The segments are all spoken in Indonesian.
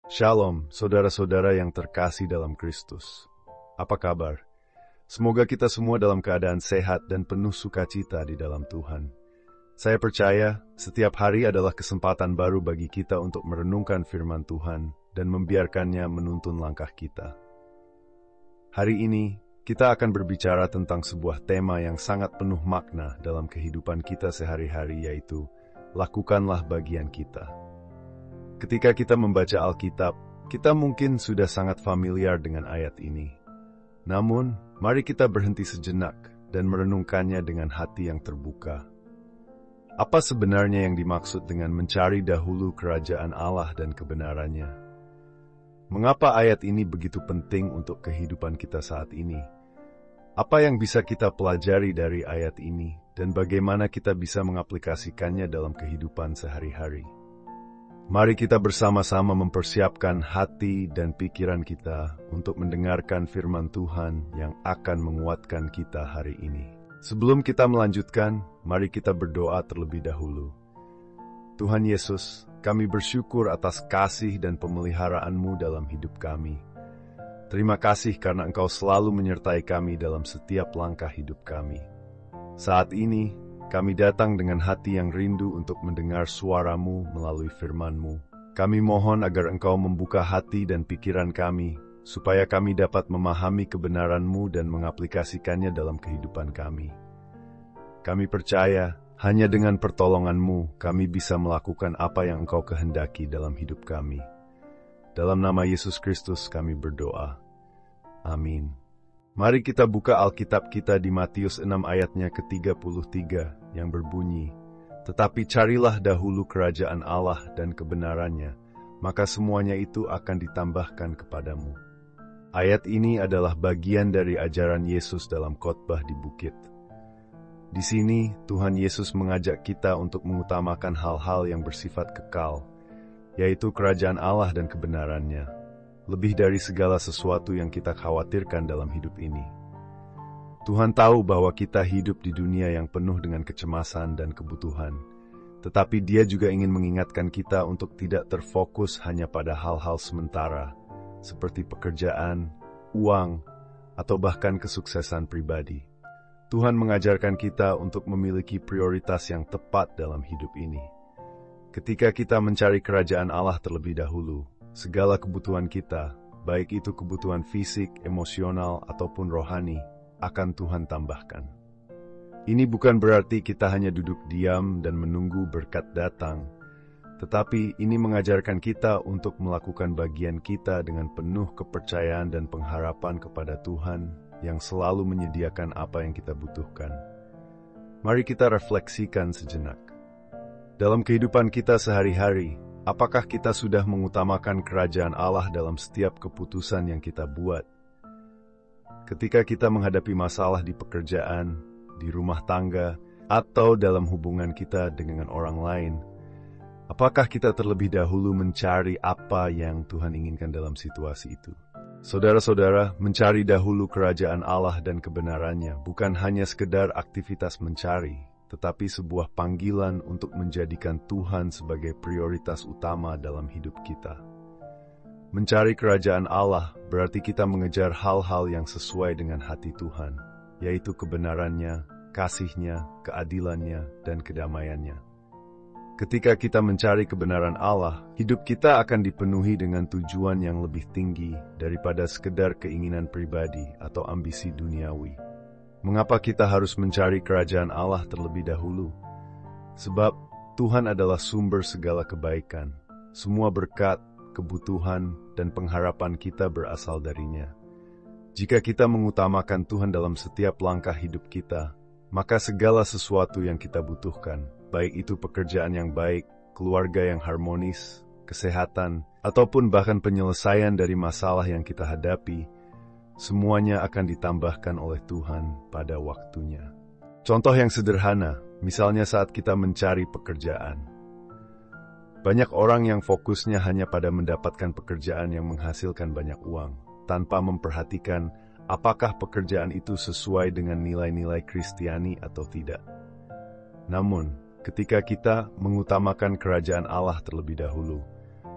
Shalom, saudara-saudara yang terkasih dalam Kristus. Apa kabar? Semoga kita semua dalam keadaan sehat dan penuh sukacita di dalam Tuhan. Saya percaya setiap hari adalah kesempatan baru bagi kita untuk merenungkan firman Tuhan dan membiarkannya menuntun langkah kita. Hari ini, kita akan berbicara tentang sebuah tema yang sangat penuh makna dalam kehidupan kita sehari-hari, yaitu lakukanlah bagian kita. Ketika kita membaca Alkitab, kita mungkin sudah sangat familiar dengan ayat ini. Namun, mari kita berhenti sejenak dan merenungkannya dengan hati yang terbuka. Apa sebenarnya yang dimaksud dengan mencari dahulu kerajaan Allah dan kebenarannya? Mengapa ayat ini begitu penting untuk kehidupan kita saat ini? Apa yang bisa kita pelajari dari ayat ini, dan bagaimana kita bisa mengaplikasikannya dalam kehidupan sehari-hari? Mari kita bersama-sama mempersiapkan hati dan pikiran kita untuk mendengarkan firman Tuhan yang akan menguatkan kita hari ini. Sebelum kita melanjutkan, mari kita berdoa terlebih dahulu. Tuhan Yesus, kami bersyukur atas kasih dan pemelihara-Mu dalam hidup kami. Terima kasih karena Engkau selalu menyertai kami dalam setiap langkah hidup kami. Saat ini, kami datang dengan hati yang rindu untuk mendengar suara-Mu melalui firman-Mu. Kami mohon agar Engkau membuka hati dan pikiran kami, supaya kami dapat memahami kebenaran-Mu dan mengaplikasikannya dalam kehidupan kami. Kami percaya, hanya dengan pertolongan-Mu, kami bisa melakukan apa yang Engkau kehendaki dalam hidup kami. Dalam nama Yesus Kristus kami berdoa. Amin. Mari kita buka Alkitab kita di Matius 6 ayatnya ke-33 yang berbunyi, "Tetapi carilah dahulu kerajaan Allah dan kebenarannya, maka semuanya itu akan ditambahkan kepadamu." Ayat ini adalah bagian dari ajaran Yesus dalam khotbah di bukit. Di sini, Tuhan Yesus mengajak kita untuk mengutamakan hal-hal yang bersifat kekal, yaitu kerajaan Allah dan kebenarannya, lebih dari segala sesuatu yang kita khawatirkan dalam hidup ini. Tuhan tahu bahwa kita hidup di dunia yang penuh dengan kecemasan dan kebutuhan, tetapi Dia juga ingin mengingatkan kita untuk tidak terfokus hanya pada hal-hal sementara, seperti pekerjaan, uang, atau bahkan kesuksesan pribadi. Tuhan mengajarkan kita untuk memiliki prioritas yang tepat dalam hidup ini. Ketika kita mencari kerajaan Allah terlebih dahulu, segala kebutuhan kita, baik itu kebutuhan fisik, emosional, ataupun rohani, akan Tuhan tambahkan. Ini bukan berarti kita hanya duduk diam dan menunggu berkat datang, tetapi ini mengajarkan kita untuk melakukan bagian kita dengan penuh kepercayaan dan pengharapan kepada Tuhan yang selalu menyediakan apa yang kita butuhkan. Mari kita refleksikan sejenak. Dalam kehidupan kita sehari-hari, apakah kita sudah mengutamakan kerajaan Allah dalam setiap keputusan yang kita buat? Ketika kita menghadapi masalah di pekerjaan, di rumah tangga, atau dalam hubungan kita dengan orang lain, apakah kita terlebih dahulu mencari apa yang Tuhan inginkan dalam situasi itu? Saudara-saudara, mencari dahulu kerajaan Allah dan kebenarannya bukan hanya sekedar aktivitas mencari, tetapi sebuah panggilan untuk menjadikan Tuhan sebagai prioritas utama dalam hidup kita. Mencari kerajaan Allah berarti kita mengejar hal-hal yang sesuai dengan hati Tuhan, yaitu kebenarannya, kasih-Nya, keadilannya, dan kedamaiannya. Ketika kita mencari kebenaran Allah, hidup kita akan dipenuhi dengan tujuan yang lebih tinggi daripada sekedar keinginan pribadi atau ambisi duniawi. Mengapa kita harus mencari kerajaan Allah terlebih dahulu? Sebab Tuhan adalah sumber segala kebaikan. Semua berkat, kebutuhan, dan pengharapan kita berasal darinya. Jika kita mengutamakan Tuhan dalam setiap langkah hidup kita, maka segala sesuatu yang kita butuhkan, baik itu pekerjaan yang baik, keluarga yang harmonis, kesehatan, ataupun bahkan penyelesaian dari masalah yang kita hadapi, semuanya akan ditambahkan oleh Tuhan pada waktunya. Contoh yang sederhana, misalnya saat kita mencari pekerjaan. Banyak orang yang fokusnya hanya pada mendapatkan pekerjaan yang menghasilkan banyak uang, tanpa memperhatikan apakah pekerjaan itu sesuai dengan nilai-nilai Kristiani atau tidak. Namun, ketika kita mengutamakan kerajaan Allah terlebih dahulu,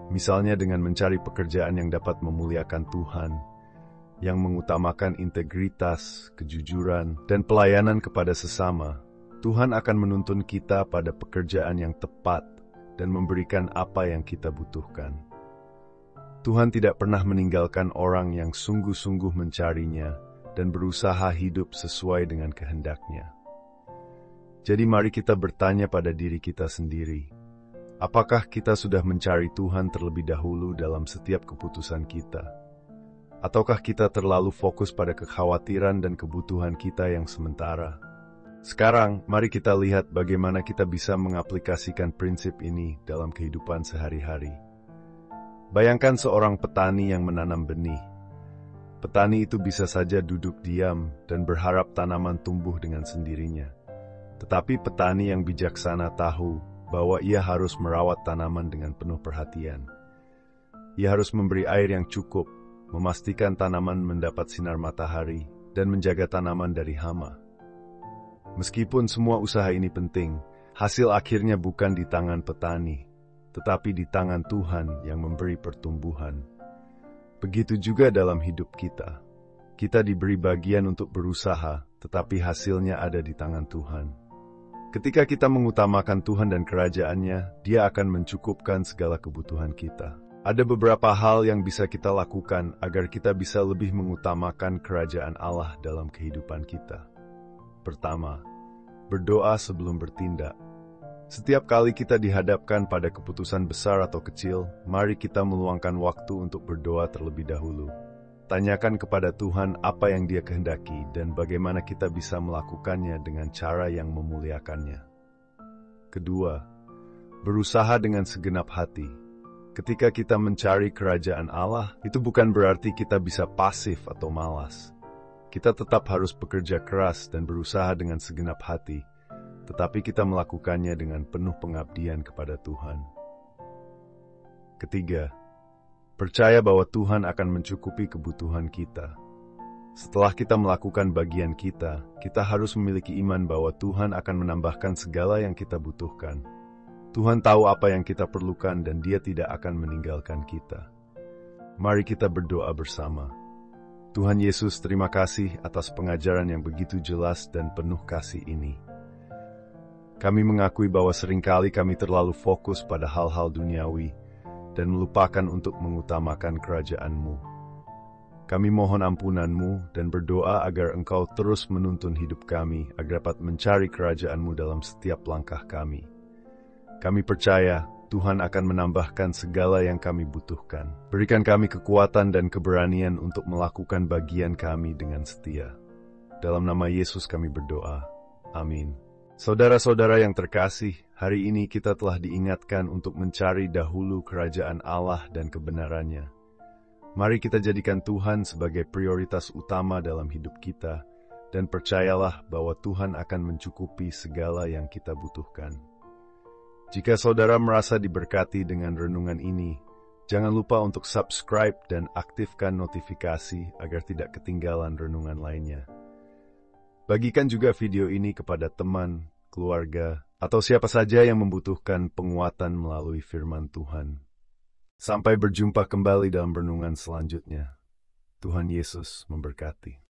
misalnya dengan mencari pekerjaan yang dapat memuliakan Tuhan, yang mengutamakan integritas, kejujuran, dan pelayanan kepada sesama. Tuhan akan menuntun kita pada pekerjaan yang tepat dan memberikan apa yang kita butuhkan. Tuhan tidak pernah meninggalkan orang yang sungguh-sungguh mencarinya dan berusaha hidup sesuai dengan kehendaknya. Jadi mari kita bertanya pada diri kita sendiri, apakah kita sudah mencari Tuhan terlebih dahulu dalam setiap keputusan kita? Ataukah kita terlalu fokus pada kekhawatiran dan kebutuhan kita yang sementara? Sekarang, mari kita lihat bagaimana kita bisa mengaplikasikan prinsip ini dalam kehidupan sehari-hari. Bayangkan seorang petani yang menanam benih. Petani itu bisa saja duduk diam dan berharap tanaman tumbuh dengan sendirinya. Tetapi petani yang bijaksana tahu bahwa ia harus merawat tanaman dengan penuh perhatian. Ia harus memberi air yang cukup, memastikan tanaman mendapat sinar matahari, dan menjaga tanaman dari hama. Meskipun semua usaha ini penting, hasil akhirnya bukan di tangan petani, tetapi di tangan Tuhan yang memberi pertumbuhan. Begitu juga dalam hidup kita. Kita diberi bagian untuk berusaha, tetapi hasilnya ada di tangan Tuhan. Ketika kita mengutamakan Tuhan dan kerajaan-Nya, Dia akan mencukupkan segala kebutuhan kita. Ada beberapa hal yang bisa kita lakukan agar kita bisa lebih mengutamakan kerajaan Allah dalam kehidupan kita. Pertama, berdoa sebelum bertindak. Setiap kali kita dihadapkan pada keputusan besar atau kecil, mari kita meluangkan waktu untuk berdoa terlebih dahulu. Tanyakan kepada Tuhan apa yang Dia kehendaki dan bagaimana kita bisa melakukannya dengan cara yang memuliakannya. Kedua, berusaha dengan segenap hati. Ketika kita mencari kerajaan Allah, itu bukan berarti kita bisa pasif atau malas. Kita tetap harus bekerja keras dan berusaha dengan segenap hati, tetapi kita melakukannya dengan penuh pengabdian kepada Tuhan. Ketiga, percaya bahwa Tuhan akan mencukupi kebutuhan kita. Setelah kita melakukan bagian kita, kita harus memiliki iman bahwa Tuhan akan menambahkan segala yang kita butuhkan. Tuhan tahu apa yang kita perlukan dan Dia tidak akan meninggalkan kita. Mari kita berdoa bersama. Tuhan Yesus, terima kasih atas pengajaran yang begitu jelas dan penuh kasih ini. Kami mengakui bahwa seringkali kami terlalu fokus pada hal-hal duniawi dan melupakan untuk mengutamakan kerajaan-Mu. Kami mohon ampunan-Mu dan berdoa agar Engkau terus menuntun hidup kami agar dapat mencari kerajaan-Mu dalam setiap langkah kami. Kami percaya Tuhan akan menambahkan segala yang kami butuhkan. Berikan kami kekuatan dan keberanian untuk melakukan bagian kami dengan setia. Dalam nama Yesus kami berdoa. Amin. Saudara-saudara yang terkasih, hari ini kita telah diingatkan untuk mencari dahulu kerajaan Allah dan kebenarannya. Mari kita jadikan Tuhan sebagai prioritas utama dalam hidup kita, dan percayalah bahwa Tuhan akan mencukupi segala yang kita butuhkan. Jika saudara merasa diberkati dengan renungan ini, jangan lupa untuk subscribe dan aktifkan notifikasi agar tidak ketinggalan renungan lainnya. Bagikan juga video ini kepada teman, keluarga, atau siapa saja yang membutuhkan penguatan melalui firman Tuhan. Sampai berjumpa kembali dalam renungan selanjutnya. Tuhan Yesus memberkati.